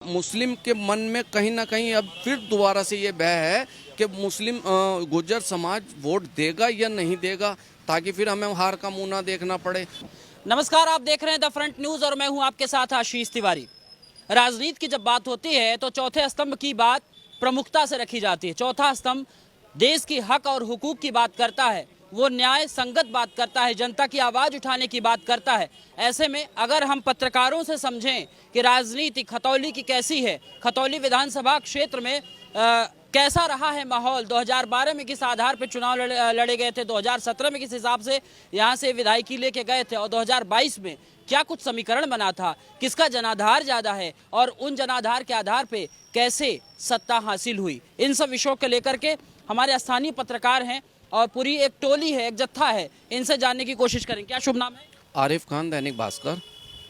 मुस्लिम के मन में कहीं ना कहीं अब फिर दोबारा से ये भय है कि मुस्लिम गुर्जर समाज वोट देगा या नहीं देगा, ताकि फिर हमें हार का मुंह ना देखना पड़े। नमस्कार, आप देख रहे हैं द फ्रंट न्यूज और मैं हूं आपके साथ आशीष तिवारी। राजनीति की जब बात होती है तो चौथे स्तंभ की बात प्रमुखता से रखी जाती है। चौथा स्तंभ देश की हक और हुकूक की बात करता है, वो न्याय संगत बात करता है, जनता की आवाज़ उठाने की बात करता है। ऐसे में अगर हम पत्रकारों से समझें कि राजनीति खतौली की कैसी है, खतौली विधानसभा क्षेत्र में कैसा रहा है माहौल, 2012 में किस आधार पर चुनाव लड़े गए थे, 2017 में किस हिसाब से यहाँ से विधायकी लेके गए थे और 2022 में क्या कुछ समीकरण बना था, किसका जनाधार ज़्यादा है और उन जनाधार के आधार पे कैसे सत्ता हासिल हुई, इन सब विषयों को लेकर के हमारे स्थानीय पत्रकार हैं और पूरी एक टोली है, एक जत्था है, इनसे जानने की कोशिश करें। क्या शुभ नाम है? आरिफ खान, दैनिक भास्कर।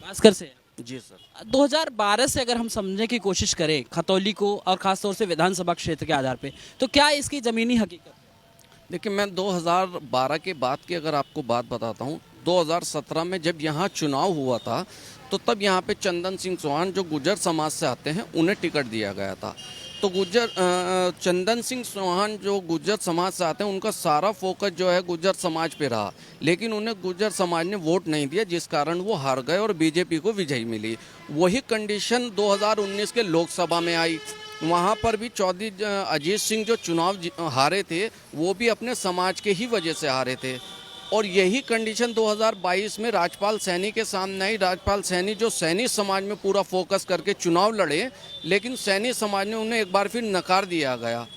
भास्कर से। जी सर। 2012 से अगर हम समझने की कोशिश करें खतौली को और ख़ासतौर से विधानसभा क्षेत्र के आधार पे, तो क्या इसकी ज़मीनी हकीकत? देखिए, मैं 2012 के बाद की अगर आपको बात बताता हूँ, 2017 में जब यहाँ चुनाव हुआ था तो तब यहाँ पे चंदन सिंह चौहान जो गुर्जर समाज से आते हैं उन्हें टिकट दिया गया था। तो चंदन सिंह चौहान जो गुर्जर समाज से आते हैं उनका सारा फोकस जो है गुर्जर समाज पे रहा, लेकिन उन्हें गुर्जर समाज ने वोट नहीं दिया, जिस कारण वो हार गए और बीजेपी को विजयी मिली। वही कंडीशन 2019 के लोकसभा में आई। वहाँ पर भी चौधरी अजीत सिंह जो चुनाव हारे थे वो भी अपने समाज के ही वजह से हारे थे। और यही कंडीशन 2022 में राजपाल सैनी के सामने आई। राजपाल सैनी जो सैनी समाज में पूरा फोकस करके चुनाव लड़े, लेकिन सैनी समाज ने उन्हें एक बार फिर नकार दिया गया,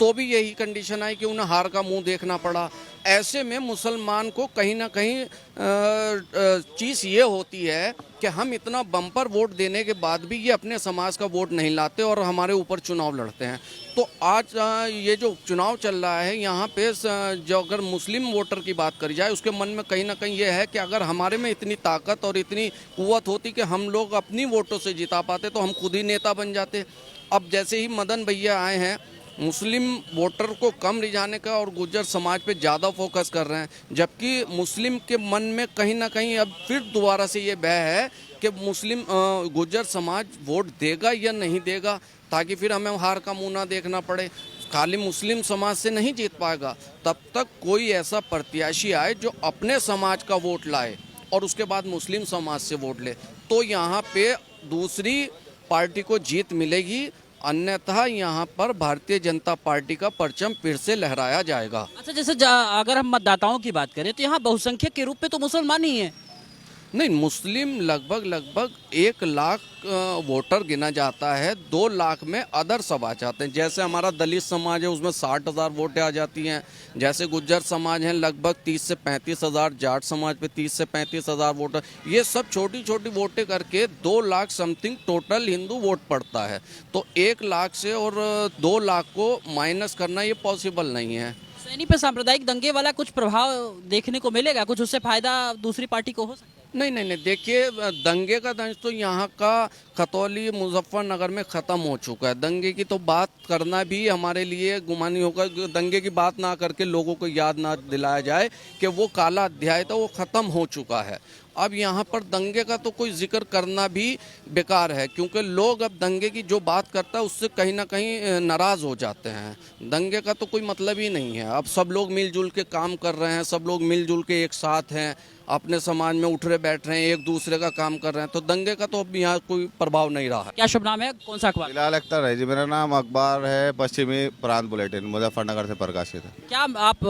तो भी यही कंडीशन आई कि उन्हें हार का मुंह देखना पड़ा। ऐसे में मुसलमान को कहीं ना कहीं चीज़ ये होती है कि हम इतना बम्पर वोट देने के बाद भी ये अपने समाज का वोट नहीं लाते और हमारे ऊपर चुनाव लड़ते हैं। तो आज ये जो चुनाव चल रहा है यहाँ पे जो अगर मुस्लिम वोटर की बात करी जाए, उसके मन में कहीं ना कहीं ये है कि अगर हमारे में इतनी ताकत और इतनी कुव्वत होती कि हम लोग अपनी वोटों से जिता पाते तो हम खुद ही नेता बन जाते। अब जैसे ही मदन भैया आए हैं, मुस्लिम वोटर को कम रिझाने का और गुर्जर समाज पे ज़्यादा फोकस कर रहे हैं, जबकि मुस्लिम के मन में कहीं ना कहीं अब फिर दोबारा से ये भय है कि मुस्लिम गुर्जर समाज वोट देगा या नहीं देगा, ताकि फिर हमें हार का मुंह ना देखना पड़े। खाली मुस्लिम समाज से नहीं जीत पाएगा, तब तक कोई ऐसा प्रत्याशी आए जो अपने समाज का वोट लाए और उसके बाद मुस्लिम समाज से वोट ले, तो यहाँ पे दूसरी पार्टी को जीत मिलेगी। अन्यथा यहाँ पर भारतीय जनता पार्टी का परचम फिर से लहराया जाएगा। अच्छा, जैसे अगर हम मतदाताओं की बात करें तो यहाँ बहुसंख्यक के रूप में तो मुसलमान ही है। नहीं, मुस्लिम लगभग 1 लाख वोटर गिना जाता है, 2 लाख में अदर सब आ जाते हैं। जैसे हमारा दलित समाज है उसमें 60,000 वोटें आ जाती हैं, जैसे गुज्जर समाज हैं लगभग 30 से 35,000, जाट समाज पे 30 से 35,000 वोटर, ये सब छोटी छोटी वोटें करके 2 lakh something total Hindu vote पड़ता है। तो 1 लाख से और 2 लाख को माइनस करना ये पॉसिबल नहीं है। सैनी पे सांप्रदायिक दंगे वाला कुछ प्रभाव देखने को मिलेगा, कुछ उससे फायदा दूसरी पार्टी को हो सकता है? नहीं, देखिए, दंगे का दंश तो यहाँ का खतौली मुजफ्फरनगर में ख़त्म हो चुका है। दंगे की तो बात करना भी हमारे लिए गुमानी होगा। दंगे की बात ना करके लोगों को याद ना दिलाया जाए कि वो काला अध्याय था, वो ख़त्म हो चुका है। अब यहाँ पर दंगे का तो कोई जिक्र करना भी बेकार है, क्योंकि लोग अब दंगे की जो बात करता है उससे कहीं ना कहीं नाराज़ हो जाते हैं। दंगे का तो कोई मतलब ही नहीं है। अब सब लोग मिलजुल के काम कर रहे हैं, सब लोग मिलजुल के एक साथ हैं, अपने समाज में उठ रहे बैठ रहे हैं, एक दूसरे का काम कर रहे हैं, तो दंगे का तो अब यहाँ कोई प्रभाव नहीं रहा है। क्या शुभ नाम है, कौन सा अखबार? बिलाल अख्तर है जी मेरा नाम। अखबार है पश्चिमी प्रांत बुलेटिन, मुजफ्फरनगर से प्रकाशित है। क्या आप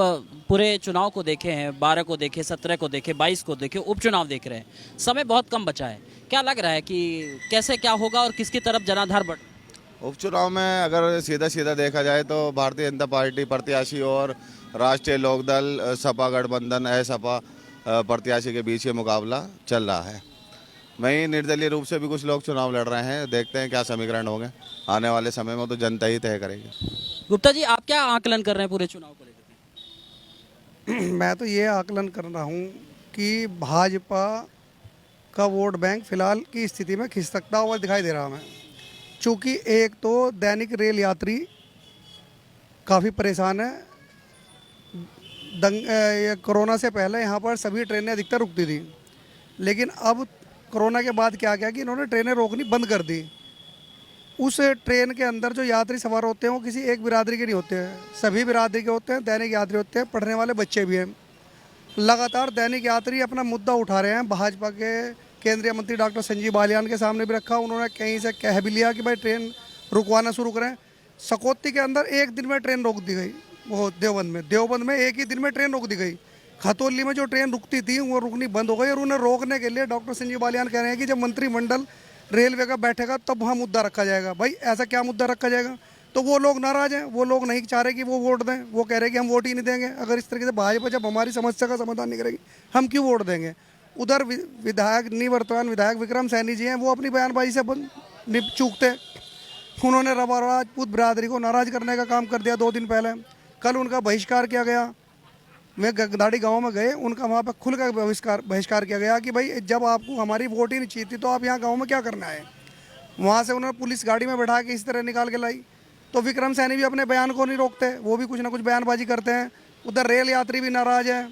पूरे चुनाव को देखे हैं, 12 को देखे, 17 को देखे, 22 को देखे, उपचुनाव देख रहे हैं, समय बहुत कम बचा है, क्या लग रहा है कि कैसे क्या होगा और किसकी तरफ जनाधार बढ़? उपचुनाव में अगर सीधा सीधा देखा जाए तो भारतीय जनता पार्टी प्रत्याशी और राष्ट्रीय लोकदल सपा गठबंधन सपा प्रत्याशी के बीच ये मुकाबला चल रहा है। वहीं निर्दलीय रूप से भी कुछ लोग चुनाव लड़ रहे हैं, देखते हैं क्या समीकरण होंगे आने वाले समय में, तो जनता ही तय करेगी। गुप्ता जी, आप क्या आकलन कर रहे हैं पूरे चुनाव को लेकर? मैं तो ये आकलन कर रहा हूँ कि भाजपा का वोट बैंक फिलहाल की स्थिति में खिसकता हुआ दिखाई दे रहा हमें। चूँकि एक तो दैनिक रेल यात्री काफ़ी परेशान है। ये कोरोना से पहले यहाँ पर सभी ट्रेनें अधिकतर रुकती थी, लेकिन अब कोरोना के बाद क्या किया कि इन्होंने ट्रेनें रोकनी बंद कर दी। उस ट्रेन के अंदर जो यात्री सवार होते हैं वो किसी एक बिरादरी के नहीं होते हैं, सभी बिरादरी के होते हैं, दैनिक यात्री होते हैं, पढ़ने वाले बच्चे भी हैं। लगातार दैनिक यात्री अपना मुद्दा उठा रहे हैं। भाजपा के केंद्रीय मंत्री डॉक्टर संजीव बालियान के सामने भी रखा, उन्होंने कहीं से कह भी लिया कि भाई ट्रेन रुकवाना शुरू करें। सकौती के अंदर एक दिन में ट्रेन रोक दी गई, वो देवबंद में एक ही दिन में ट्रेन रोक दी गई। खतौली में जो ट्रेन रुकती थी वो रुकनी बंद हो गई, और उन्हें रोकने के लिए डॉक्टर संजीव बालियान कह रहे हैं कि जब मंत्रिमंडल रेलवे का बैठेगा तब वहाँ मुद्दा रखा जाएगा। भाई ऐसा क्या मुद्दा रखा जाएगा? तो वो लोग नाराज हैं, वो लोग नहीं चाह रहे कि वो वोट दें, वो कह रहे हैं कि हम वोट ही नहीं देंगे। अगर इस तरीके से भाजपा जब हमारी समस्या का समाधान नहीं करेगी हम क्यों वोट देंगे? उधर विधायक निवर्तमान विधायक विक्रम सैनी जी हैं, वो अपनी बयानबाजी से चूकते। उन्होंने रवा राजपूत बिरादरी को नाराज करने का काम कर दिया 2 दिन पहले। कल उनका बहिष्कार किया गया। मैं गगदाड़ी गांव में गए, उनका वहाँ पर खुल कर बहिष्कार किया गया कि भाई जब आपको हमारी वोट ही नहीं चाहिए थी तो आप यहाँ गांव में क्या करना है। वहाँ से उन्होंने पुलिस गाड़ी में बैठा के इस तरह निकाल के लाई। तो विक्रम सैनी भी अपने बयान को नहीं रोकते, वो भी कुछ ना कुछ बयानबाजी करते हैं। उधर रेल यात्री भी नाराज है,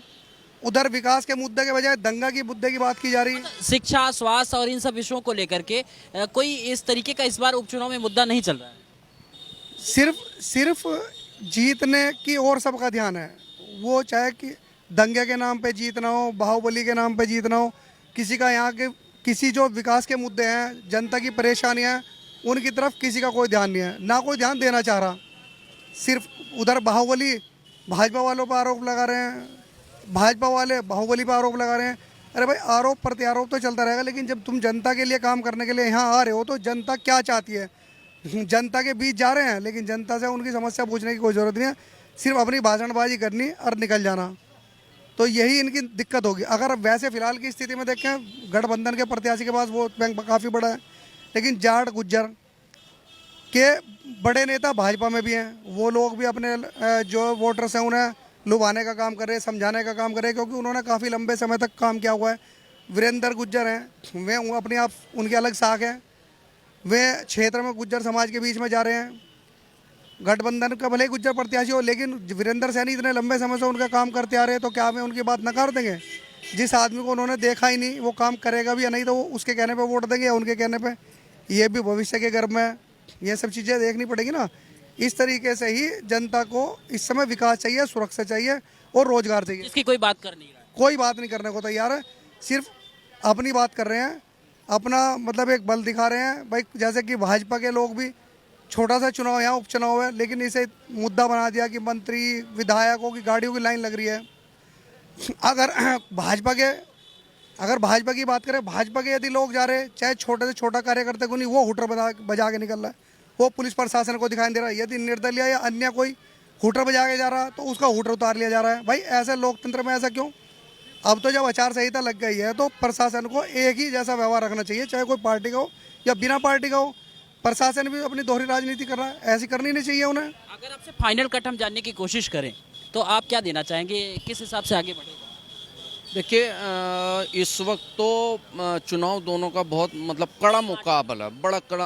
उधर विकास के मुद्दे के बजाय दंगा की मुद्दे की बात की जा रही है। शिक्षा, स्वास्थ्य और इन सब विषयों को लेकर के कोई इस तरीके का इस बार उपचुनाव में मुद्दा नहीं चल रहा है। सिर्फ जीतने की ओर सबका ध्यान है। वो चाहे कि दंगे के नाम पे जीतना हो, बाहुबली के नाम पे जीतना हो, किसी का यहाँ के किसी जो विकास के मुद्दे हैं, जनता की परेशानियाँ हैं, उनकी तरफ किसी का कोई ध्यान नहीं है, ना कोई ध्यान देना चाह रहा। सिर्फ उधर बाहुबली भाजपा वालों पर आरोप लगा रहे हैं, भाजपा वाले बाहुबली पर आरोप लगा रहे हैं। अरे भाई आरोप प्रत्यारोप तो चलता रहेगा, लेकिन जब तुम जनता के लिए काम करने के लिए यहाँ आ रहे हो तो जनता क्या चाहती है? जनता के बीच जा रहे हैं, लेकिन जनता से उनकी समस्या पूछने की कोई ज़रूरत नहीं है, सिर्फ अपनी भाषणबाजी करनी और निकल जाना। तो यही इनकी दिक्कत होगी। अगर वैसे फिलहाल की स्थिति में देखें, गठबंधन के प्रत्याशी के पास वोट बैंक काफ़ी बड़ा है, लेकिन जाट गुज्जर के बड़े नेता भाजपा में भी हैं। वो लोग भी अपने जो वोटर्स हैं उन्हें लुभाने का काम कर रहे हैं, समझाने का काम कर रहे हैं, क्योंकि उन्होंने काफ़ी लंबे समय तक काम किया हुआ है। वीरेंद्र गुज्जर हैं, वे अपने आप उनकी अलग साख है, वे क्षेत्र में गुज्जर समाज के बीच में जा रहे हैं। गठबंधन का भले ही गुज्जर प्रत्याशी हो, लेकिन वीरेंद्र सैनी इतने लंबे समय से उनका काम करते आ रहे हैं, तो क्या हमें उनकी बात नकार देंगे? जिस आदमी को उन्होंने देखा ही नहीं वो काम करेगा भी या नहीं, तो वो उसके कहने पे वोट देंगे या उनके कहने पे? ये भी भविष्य के गर्भ में ये सब चीज़ें देखनी पड़ेगी ना। इस तरीके से ही जनता को इस समय विकास चाहिए, सुरक्षा चाहिए और रोजगार चाहिए। इसकी कोई बात कर नहीं रहा है। कोई बात नहीं करने को तैयार है, सिर्फ अपनी बात कर रहे हैं, अपना मतलब एक बल दिखा रहे हैं। भाई जैसे कि भाजपा के लोग भी, छोटा सा चुनाव यहाँ उपचुनाव है, लेकिन इसे मुद्दा बना दिया कि मंत्री विधायकों की गाड़ियों की लाइन लग रही है। अगर भाजपा की बात करें, भाजपा के यदि लोग जा रहे हैं, चाहे छोटे से छोटा कार्यकर्ता को नहीं, वो हुटर बजा के निकल रहा है, वो पुलिस प्रशासन को दिखाई दे रहा है। यदि निर्दलीय या अन्य कोई हुटर बजा के जा रहा है तो उसका हुटर उतार लिया जा रहा है। भाई ऐसे लोकतंत्र में ऐसा क्यों? अब तो जब आचार संहिता लग गई है तो प्रशासन को एक ही जैसा व्यवहार रखना चाहिए, चाहे कोई पार्टी का हो या बिना पार्टी का हो। प्रशासन भी अपनी दोहरी राजनीति कर रहा है, ऐसी करनी नहीं चाहिए उन्हें। अगर आपसे फाइनल कट हम जानने की कोशिश करें तो आप क्या देना चाहेंगे, किस हिसाब से आगे बढ़ेगा? देखिए इस वक्त तो चुनाव दोनों का बहुत मतलब कड़ा मुकाबला, बड़ा कड़ा।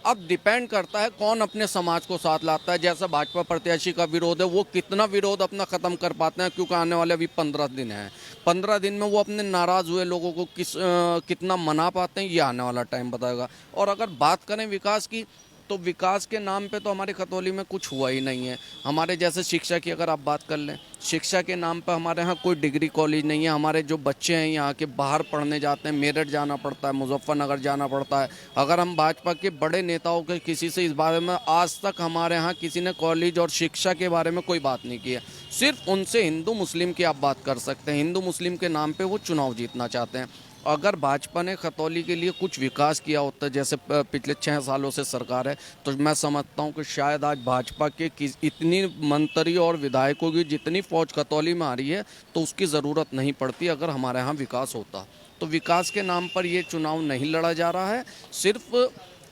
अब डिपेंड करता है कौन अपने समाज को साथ लाता है। जैसा भाजपा प्रत्याशी का विरोध है, वो कितना विरोध अपना ख़त्म कर पाते हैं, क्योंकि आने वाले अभी 15 दिन हैं। 15 दिन में वो अपने नाराज़ हुए लोगों को कितना मना पाते हैं, ये आने वाला टाइम बताएगा। और अगर बात करें विकास की, तो विकास के नाम पे तो हमारे खतौली में कुछ हुआ ही नहीं है। हमारे जैसे शिक्षा की अगर आप बात कर लें, शिक्षा के नाम पर हमारे यहाँ कोई डिग्री कॉलेज नहीं है। हमारे जो बच्चे हैं यहाँ के बाहर पढ़ने जाते हैं, मेरठ जाना पड़ता है, मुजफ्फरनगर जाना पड़ता है। अगर हम भाजपा के बड़े नेताओं के किसी से इस बारे में, आज तक हमारे यहाँ किसी ने कॉलेज और शिक्षा के बारे में कोई बात नहीं की है। सिर्फ उनसे हिंदू मुस्लिम की आप बात कर सकते हैं। हिंदू मुस्लिम के नाम पर वो चुनाव जीतना चाहते हैं। अगर भाजपा ने खतौली के लिए कुछ विकास किया होता, जैसे पिछले 6 सालों से सरकार है, तो मैं समझता हूं कि शायद आज भाजपा के इतनी मंत्री और विधायकों की जितनी फौज खतौली में आ रही है, तो उसकी ज़रूरत नहीं पड़ती अगर हमारे यहाँ विकास होता। तो विकास के नाम पर ये चुनाव नहीं लड़ा जा रहा है, सिर्फ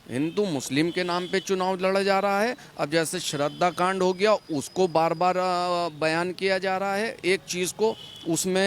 हिंदू मुस्लिम के नाम पे चुनाव लड़ा जा रहा है। अब जैसे श्रद्धा कांड हो गया, उसको बार बार बयान किया जा रहा है एक चीज़ को। उसमें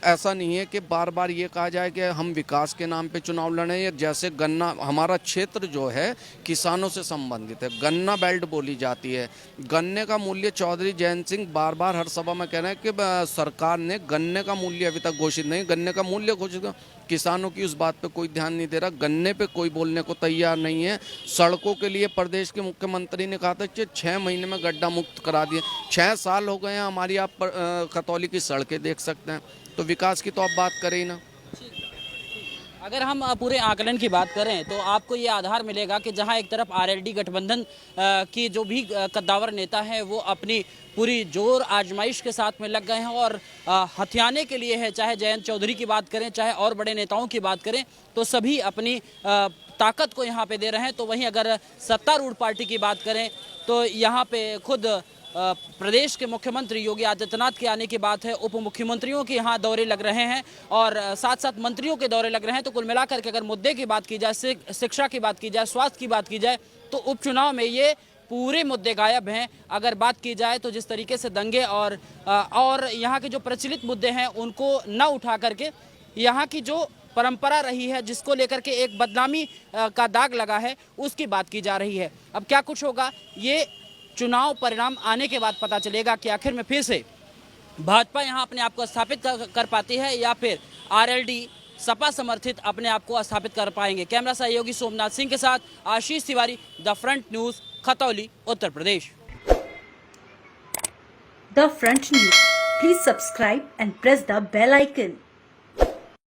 ऐसा नहीं है कि बार बार ये कहा जाए कि हम विकास के नाम पे चुनाव लड़ें। जैसे गन्ना, हमारा क्षेत्र जो है किसानों से संबंधित है, गन्ना बेल्ट बोली जाती है। गन्ने का मूल्य चौधरी जयंत सिंह बार बार हर सभा में कह रहे हैं कि सरकार ने गन्ने का मूल्य अभी तक घोषित नहीं, गन्ने का मूल्य घोषित। किसानों की उस बात पे कोई ध्यान नहीं दे रहा, गन्ने पे कोई बोलने को तैयार नहीं है। सड़कों के लिए प्रदेश के मुख्यमंत्री ने कहा था कि 6 महीने में गड्ढा मुक्त करा दिए, 6 साल हो गए हैं हमारी, आप खतौली की सड़कें देख सकते हैं, तो विकास की तो आप बात करें ही ना। अगर हम पूरे आकलन की बात करें तो आपको ये आधार मिलेगा कि जहां एक तरफ आरएलडी गठबंधन की जो भी कद्दावर नेता है वो अपनी पूरी जोर आजमाइश के साथ में लग गए हैं और हथियाने के लिए है, चाहे जयंत चौधरी की बात करें चाहे और बड़े नेताओं की बात करें, तो सभी अपनी ताकत को यहाँ पे दे रहे हैं। तो वहीं अगर सत्तारूढ़ पार्टी की बात करें तो यहाँ पे खुद प्रदेश के मुख्यमंत्री योगी आदित्यनाथ के आने की बात है, उप मुख्यमंत्रियों के यहाँ दौरे लग रहे हैं और साथ साथ मंत्रियों के दौरे लग रहे हैं। तो कुल मिलाकर के अगर मुद्दे की बात की जाए, शिक्षा की बात की जाए, स्वास्थ्य की बात की जाए, तो उपचुनाव में ये पूरे मुद्दे गायब हैं। अगर बात की जाए तो जिस तरीके से दंगे और यहाँ के जो प्रचलित मुद्दे हैं उनको न उठा करके यहाँ की जो परंपरा रही है जिसको लेकर के एक बदनामी का दाग लगा है उसकी बात की जा रही है। अब क्या कुछ होगा ये चुनाव परिणाम आने के बाद पता चलेगा कि आखिर में फिर से भाजपा यहां अपने आप को स्थापित कर पाती है या फिर आरएलडी सपा समर्थित अपने आप को स्थापित कर पाएंगे। कैमरा सहयोगी सोमनाथ सिंह के साथ Ashish Tiwari, the front news, Khatauli, Uttar Pradesh. The Front News. Please subscribe and press the bell icon.